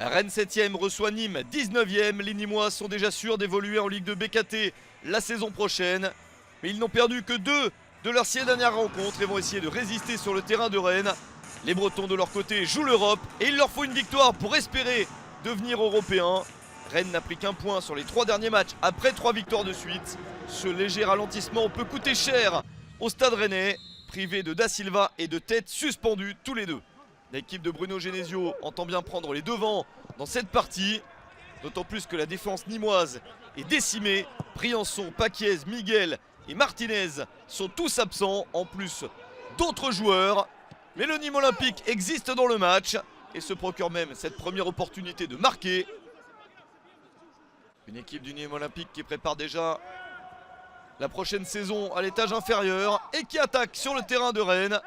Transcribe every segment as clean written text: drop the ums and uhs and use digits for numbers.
Rennes 7ème reçoit Nîmes 19ème. Les Nîmois sont déjà sûrs d'évoluer en Ligue 2 BKT la saison prochaine. Mais ils n'ont perdu que 2 de leurs 6 dernières rencontres et vont essayer de résister sur le terrain de Rennes. Les Bretons de leur côté jouent l'Europe et il leur faut une victoire pour espérer devenir européens. Rennes n'a pris qu'un point sur les 3 derniers matchs après 3 victoires de suite. Ce léger ralentissement peut coûter cher au Stade Rennais, privé de Da Silva et de Tête suspendus tous les deux. L'équipe de Bruno Genesio entend bien prendre les devants dans cette partie, d'autant plus que la défense nîmoise est décimée. Briançon, Paquiez, Miguel et Martinez sont tous absents, en plus d'autres joueurs. Mais le Nîmes Olympique existe dans le match et se procure même cette première opportunité de marquer. Une équipe du Nîmes Olympique qui prépare déjà la prochaine saison à l'étage inférieur et qui attaque sur le terrain de Rennes.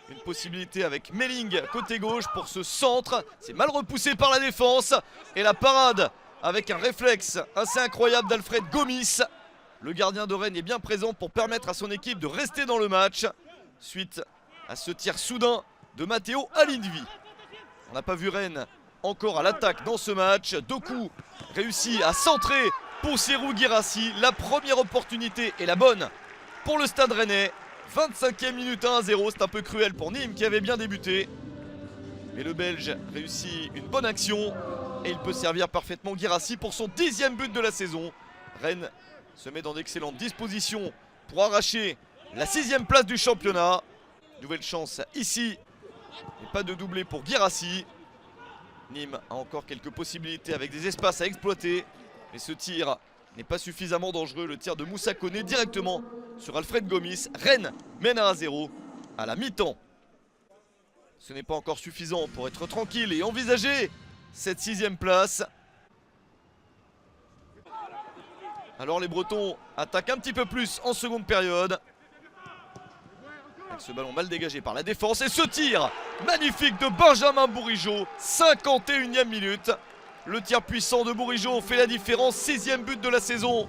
Une possibilité avec Melling côté gauche pour ce centre. C'est mal repoussé par la défense. Et la parade avec un réflexe assez incroyable d'Alfred Gomis. Le gardien de Rennes est bien présent pour permettre à son équipe de rester dans le match. Suite à ce tir soudain de Matteo Alinvi. On n'a pas vu Rennes encore à l'attaque dans ce match. Doku réussit à centrer pour Serhou Guirassy. La première opportunité est la bonne pour le Stade Rennais. 25e minute 1-0, c'est un peu cruel pour Nîmes qui avait bien débuté. Mais le Belge réussit une bonne action et il peut servir parfaitement Guirassy pour son 10e but de la saison. Rennes se met dans d'excellentes dispositions pour arracher la 6e place du championnat. Nouvelle chance ici, mais pas de doublé pour Guirassy. Nîmes a encore quelques possibilités avec des espaces à exploiter. Mais ce tir n'est pas suffisamment dangereux. Le tir de Moussa Koné directement sur Alfred Gomis. Rennes mène à 1-0 à la mi-temps. Ce n'est pas encore suffisant pour être tranquille et envisager cette 6e place. Alors les Bretons attaquent un petit peu plus en seconde période. Avec ce ballon mal dégagé par la défense. Et ce tir magnifique de Benjamin Bourigeaud. 51e minute. Le tir puissant de Bourigeaud fait la différence. 6e but de la saison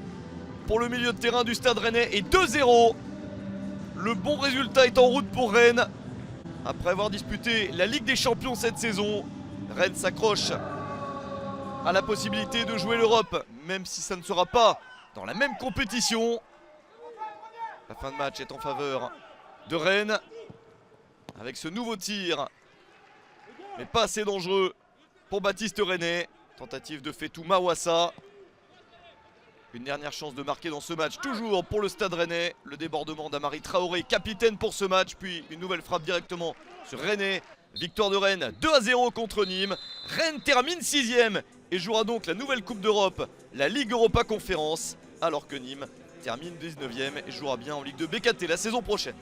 pour le milieu de terrain du Stade Rennais. Et 2-0. Le bon résultat est en route pour Rennes. Après avoir disputé la Ligue des Champions cette saison, Rennes s'accroche à la possibilité de jouer l'Europe, même si ça ne sera pas dans la même compétition. La fin de match est en faveur de Rennes avec ce nouveau tir, mais pas assez dangereux pour Baptiste Rennais. Tentative de Fetou Mawassa. Une dernière chance de marquer dans ce match, toujours pour le Stade Rennais. Le débordement d'Amari Traoré, capitaine pour ce match, puis une nouvelle frappe directement sur Rennais. Victoire de Rennes 2-0 contre Nîmes. Rennes termine 6e et jouera donc la nouvelle Coupe d'Europe, la Ligue Europa Conférence, alors que Nîmes termine 19e et jouera bien en Ligue 2 BKT la saison prochaine.